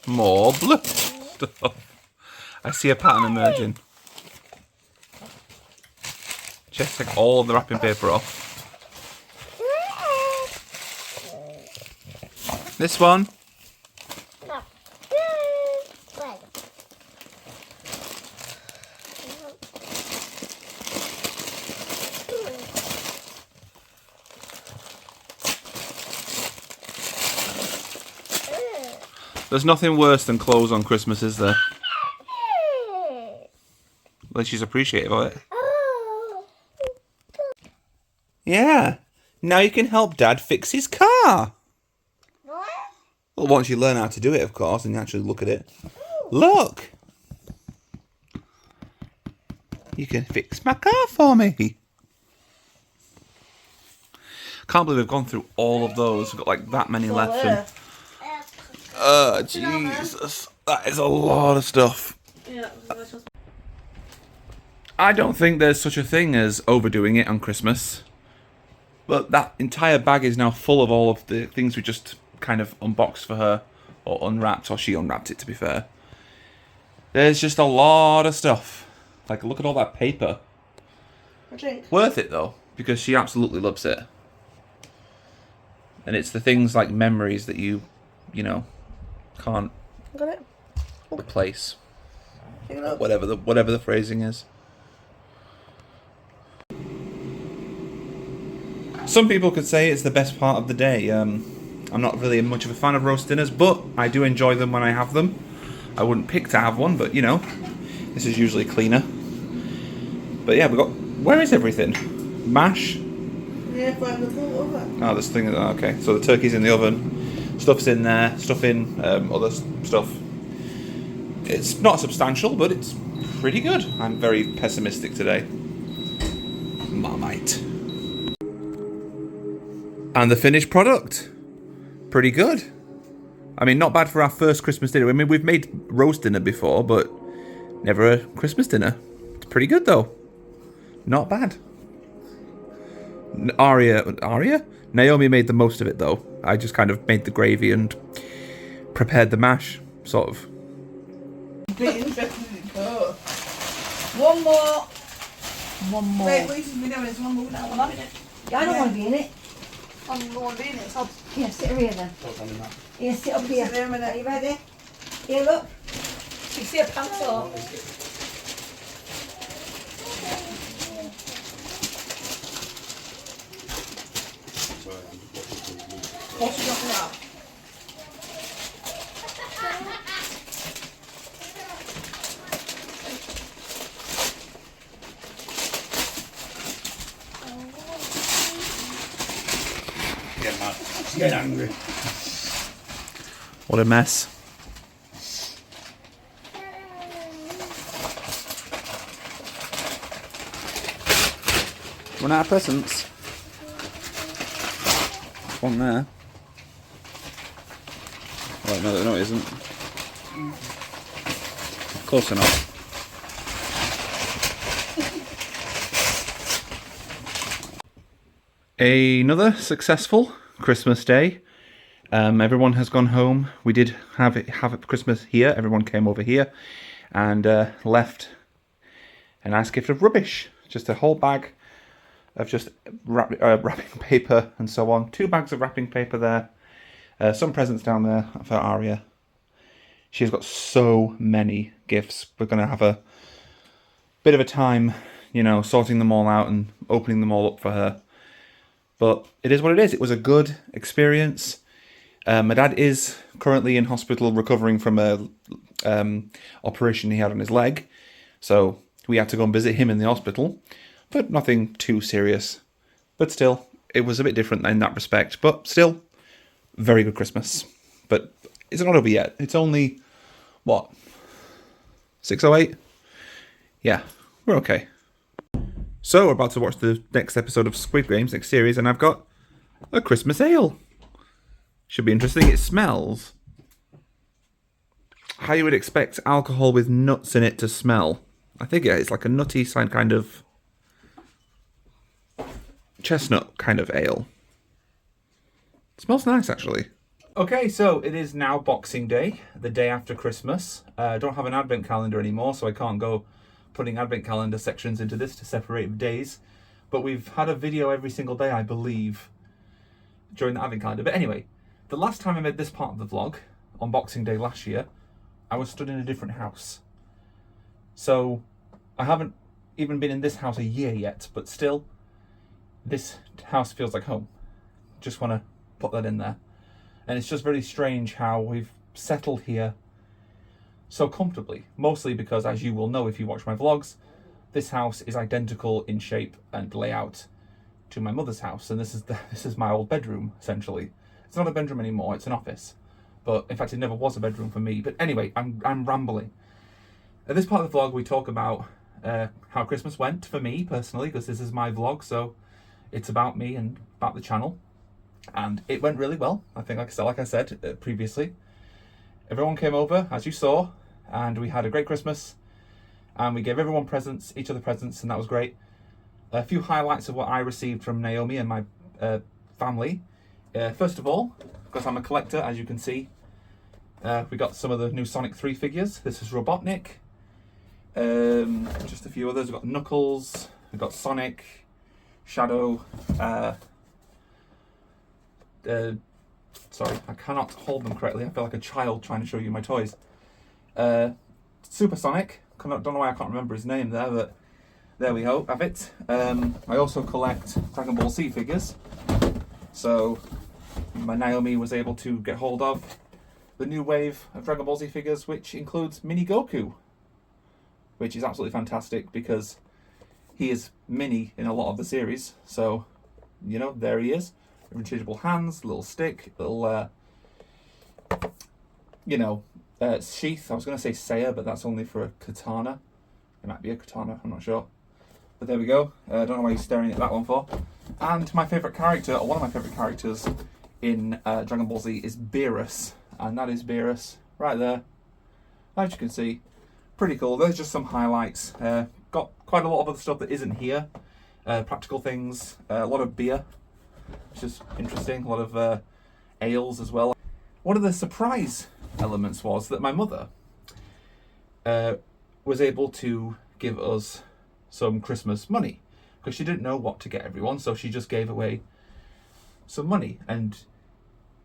More blue stuff. I see a pattern emerging. Just take all the wrapping paper off. This one. There's nothing worse than clothes on Christmas, is there? At least she's appreciative of it. Yeah. Now you can help Dad fix his car. Well, once you learn how to do it, of course, and you actually look at it. Look! You can fix my car for me. Can't believe we've gone through all of those. We've got like that many left. And... Jesus. That is a lot of stuff. Yeah. I don't think there's such a thing as overdoing it on Christmas. But that entire bag is now full of all of the things we just kind of unboxed for her. Or unwrapped, or she unwrapped it, to be fair. There's just a lot of stuff. Like, look at all that paper. A drink. Worth it, though, because she absolutely loves it. And it's the things like memories that you know, can't Got it? replace. Pick it up. Whatever the phrasing is. Some people could say it's the best part of the day. I'm not really much of a fan of roast dinners, but I do enjoy them when I have them. I wouldn't pick to have one, but you know, this is usually cleaner. But yeah, we got. Where is everything? Mash. Yeah, right in the full oven. Oh, this thing. Okay, so the turkey's in the oven. Stuff's in there. Stuff in other stuff. It's not substantial, but it's pretty good. I'm very pessimistic today. Marmite. And the finished product. Pretty good. I mean, not bad for our first Christmas dinner. I mean, we've made roast dinner before, but never a Christmas dinner. It's pretty good, though. Not bad. Aria? Naomi made the most of it, though. I just kind of made the gravy and prepared the mash, sort of. One more. One more. Wait, what you should be doing is one more now. I don't want to be in it. I'm going to be in it. So Here, sit here then. Here, sit up here. Sit there a minute. Are you ready? Here, look. You see a pants on? What's you got now? Get mad. Get angry. What a mess. Run out of presents. One there. Oh, no, it isn't. Close enough. Another successful Christmas day. Everyone has gone home. We did have Christmas here. Everyone came over here and left a nice gift of rubbish. Just a whole bag of just wrapping paper and so on. 2 bags of wrapping paper there. Some presents down there for Aria. She's got so many gifts. We're going to have a bit of a time, sorting them all out and opening them all up for her. But it is what it is. It was a good experience. My dad is currently in hospital recovering from a operation he had on his leg. So we had to go and visit him in the hospital. But nothing too serious. But still, it was a bit different in that respect. But still, very good Christmas. But it's not over yet. It's only, 6:08? Yeah, we're okay. So, we're about to watch the next episode of Squid Games, next series, and I've got a Christmas ale. Should be interesting. It smells how you would expect alcohol with nuts in it to smell. I think it's like a nutty kind of chestnut kind of ale. It smells nice, actually. Okay, so it is now Boxing Day, the day after Christmas. I don't have an advent calendar anymore, so I can't go putting advent calendar sections into this to separate days. But we've had a video every single day, I believe, during the advent calendar. But anyway, the last time I made this part of the vlog, on Boxing Day last year, I was stood in a different house. So I haven't even been in this house a year yet, but still, this house feels like home. Just want to put that in there. And it's just very strange how we've settled here so comfortably. Mostly because, as you will know if you watch my vlogs, this house is identical in shape and layout to my mother's house. And this is my old bedroom, essentially. It's not a bedroom anymore, it's an office. But in fact, it never was a bedroom for me. But anyway, I'm rambling. At this part of the vlog, we talk about how Christmas went for me, personally, because this is my vlog, so it's about me and about the channel. And it went really well, I think, like I said previously. Everyone came over, as you saw, and we had a great Christmas. And we gave everyone presents, each other presents, and that was great. A few highlights of what I received from Naomi and my family. First of all, because I'm a collector, as you can see, we got some of the new Sonic 3 figures. This is Robotnik. Just a few others. We've got Knuckles, we've got Sonic, Shadow, sorry, I cannot hold them correctly. I feel like a child trying to show you my toys. Supersonic. Don't know why I can't remember his name there, but there we go, have it. I also collect Dragon Ball Z figures. So my Naomi was able to get hold of the new wave of Dragon Ball Z figures, which includes Mini Goku, which is absolutely fantastic because he is mini in a lot of the series. So, there he is. Interchangeable hands, little stick, little, sheath. I was going to say saya, but that's only for a katana. It might be a katana, I'm not sure. But there we go. I don't know why you're staring at that one for. And my favourite character, or one of my favourite characters in Dragon Ball Z is Beerus. And that is Beerus right there. As you can see, pretty cool. There's just some highlights. Got quite a lot of other stuff that isn't here. Practical things, a lot of beer, which is interesting. A lot of ales as well. One of the surprise elements was that my mother was able to give us some Christmas money because she didn't know what to get everyone, so she just gave away some money. And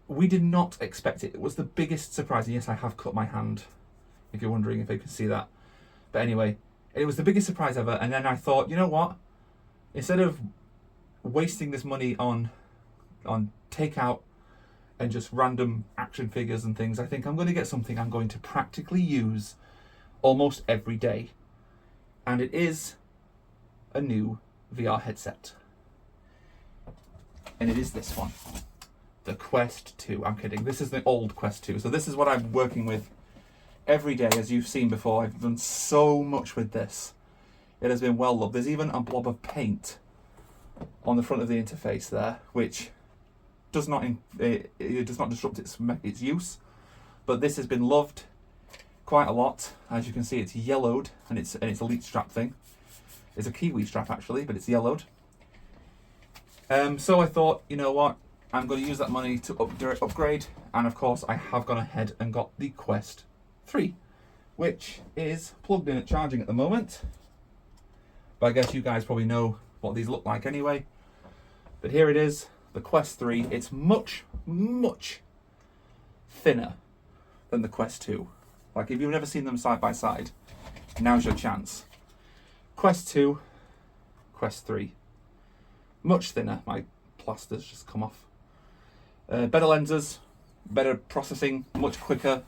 we did not expect it. It was the biggest surprise. And yes, I have cut my hand, if you're wondering if you can see that. But anyway, it was the biggest surprise ever. And then I thought, you know what? Instead of wasting this money on takeout and just random action figures and things, I think I'm going to get something I'm going to practically use almost every day. And it is a new VR headset. And it is this one. The Quest 2. I'm kidding. This is the old Quest 2. So this is what I'm working with every day, as you've seen before. I've done so much with this. It has been well loved. There's even a blob of paint on the front of the interface there, which does not disrupt its use. But this has been loved quite a lot. As you can see, it's yellowed, and it's a elite strap thing. It's a Kiwi strap actually, but it's yellowed. So I thought, you know what? I'm going to use that money to upgrade, and of course I have gone ahead and got the Quest 3, which is plugged in at charging at the moment. But I guess you guys probably know what these look like anyway. But here it is, the Quest 3. It's much, much thinner than the Quest 2. Like, if you've never seen them side by side, now's your chance. Quest 2, Quest 3. Much thinner. My plaster's just come off. Better lenses, better processing, much quicker,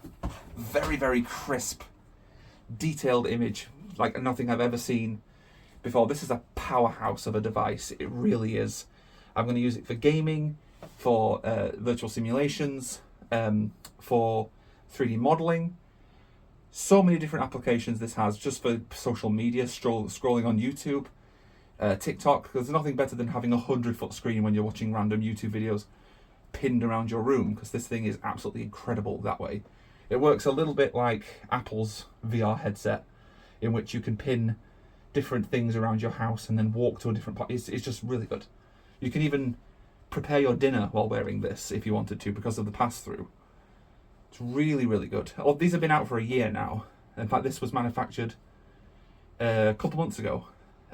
very, very crisp, detailed image, like nothing I've ever seen before. This is a powerhouse of a device. It really is. I'm going to use it for gaming, for virtual simulations, for 3D modeling. So many different applications this has, just for social media, scrolling on YouTube, TikTok, because there's nothing better than having a 100-foot screen when you're watching random YouTube videos pinned around your room, because this thing is absolutely incredible that way. It works a little bit like Apple's VR headset, in which you can pin different things around your house and then walk to a different part. It's just really good. You can even prepare your dinner while wearing this if you wanted to, because of the pass-through. It's really, really good. Oh, these have been out for a year now. In fact, this was manufactured a couple months ago.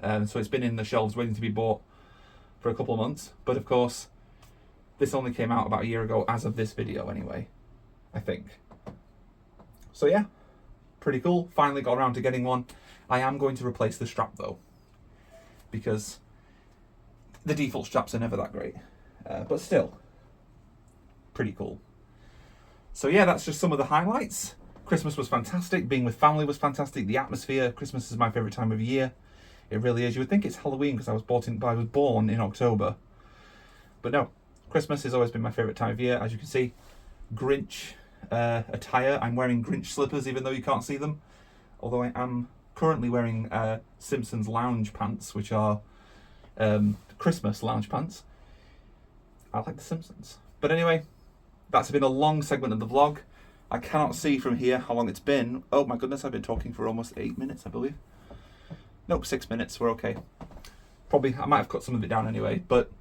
So it's been in the shelves waiting to be bought for a couple of months. But of course, this only came out about a year ago as of this video anyway, I think. So yeah, pretty cool. Finally got around to getting one. I am going to replace the strap though, because the default straps are never that great. But still, pretty cool. So yeah, that's just some of the highlights. Christmas was fantastic. Being with family was fantastic. The atmosphere. Christmas is my favourite time of year. It really is. You would think it's Halloween because I was born in October. But no, Christmas has always been my favourite time of year. As you can see, Grinch attire. I'm wearing Grinch slippers even though you can't see them. Although I am currently wearing Simpsons lounge pants, which are Christmas lounge pants. I like the Simpsons. But anyway, that's been a long segment of the vlog. I cannot see from here how long it's been. Oh my goodness, I've been talking for almost 8 minutes, I believe. Nope, 6 minutes, we're okay. Probably, I might have cut some of it down anyway, but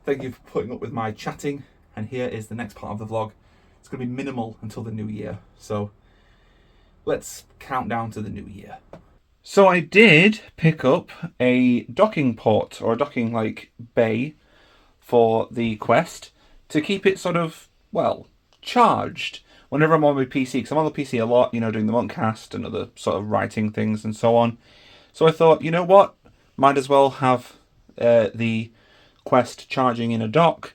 thank you for putting up with my chatting. And here is the next part of the vlog. It's going to be minimal until the new year. So let's count down to the new year. So I did pick up a docking port, or a docking like bay for the Quest to keep it sort of, well, charged whenever I'm on my PC, because I'm on the PC a lot, you know, doing the Monkcast and other sort of writing things and so on. So I thought, you know what, might as well have the Quest charging in a dock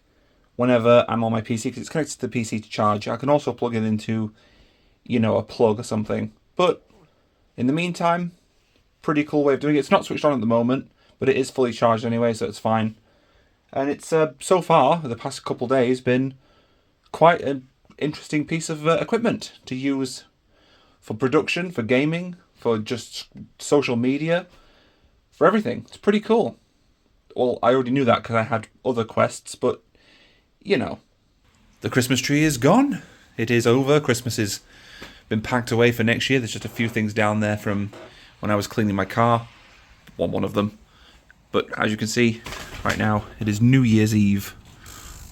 whenever I'm on my PC, because it's connected to the PC to charge. I can also plug it into, you know, a plug or something. But in the meantime, pretty cool way of doing it. It's not switched on at the moment, but it is fully charged anyway, so it's fine. And it's, so far, the past couple days, been quite an interesting piece of equipment to use for production, for gaming, for just social media, for everything. It's pretty cool. Well, I already knew that because I had other Quests, but, you know. The Christmas tree is gone. It is over. Christmas has been packed away for next year. There's just a few things down there from when I was cleaning my car. One of them. But as you can see, right now, it is New Year's Eve.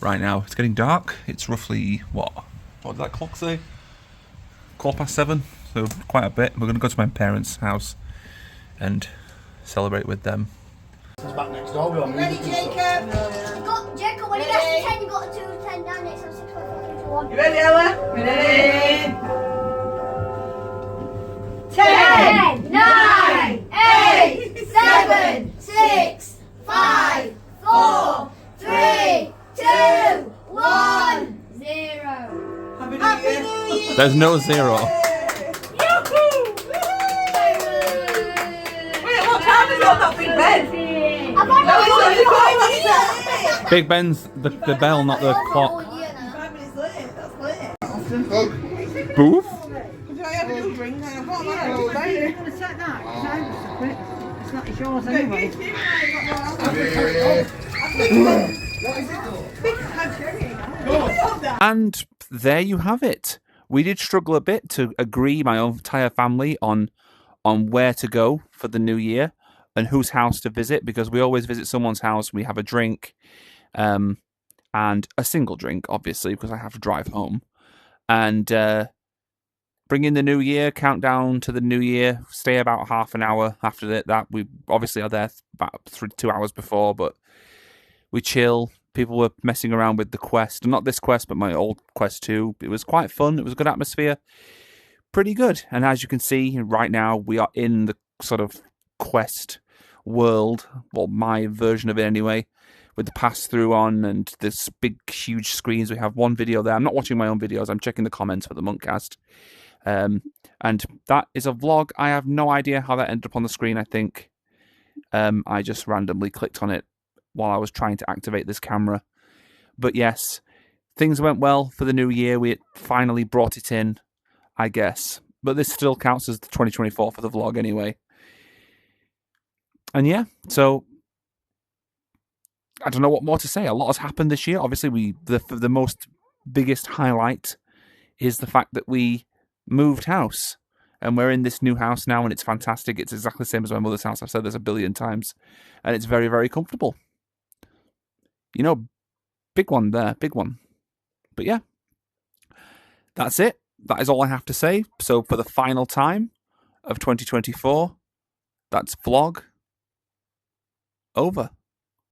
Right now, it's getting dark. It's roughly, what did that clock say? 7:15, so quite a bit. We're going to go to my parents' house and celebrate with them. It's back next door. We're on Ready, music and Jacob? stuff. Jacob, when you get to 10, you got to 10 down next on 6.5. You ready, Ella? Ready? 10, 9, 8, 7, 6, 5, 4, 3, 2, 1, 0. Happy New Year. There's no 0. Yahoo! Wait, what time is it on that Big Ben? I've got No, it's only 5 minutes. Big Ben's the bell, not the clock. 5 minutes late. That's late. Boof? Did I have a new drink? I've got that. You're going to take that? It's not yours anyway. And there you have it. We did struggle a bit to agree, my entire family, on where to go for the new year and whose house to visit, because we always visit someone's house. We have a drink, and a single drink, obviously, because I have to drive home. And bring in the new year, countdown to the new year, stay about half an hour after that. We obviously are there about 2 hours before, but we chill. People were messing around with the Quest. Not this Quest, but my old Quest 2. It was quite fun. It was a good atmosphere. Pretty good. And as you can see, right now, we are in the sort of Quest world. Well, my version of it anyway. With the pass-through on and this big, huge screens. We have one video there. I'm not watching my own videos. I'm checking the comments for the Monkcast. And that is a vlog. I have no idea how that ended up on the screen, I think. I just randomly clicked on it while I was trying to activate this camera. But yes, things went well for the new year. We finally brought it in, I guess. But this still counts as the 2024 for the vlog anyway. And yeah, so I don't know what more to say. A lot has happened this year. Obviously, the most biggest highlight is the fact that we moved house. And we're in this new house now, and it's fantastic. It's exactly the same as my mother's house. I've said this a billion times. And it's very, very comfortable. You know, big one there, big one. But yeah, that's it. That is all I have to say. So for the final time of 2024, that's vlog over.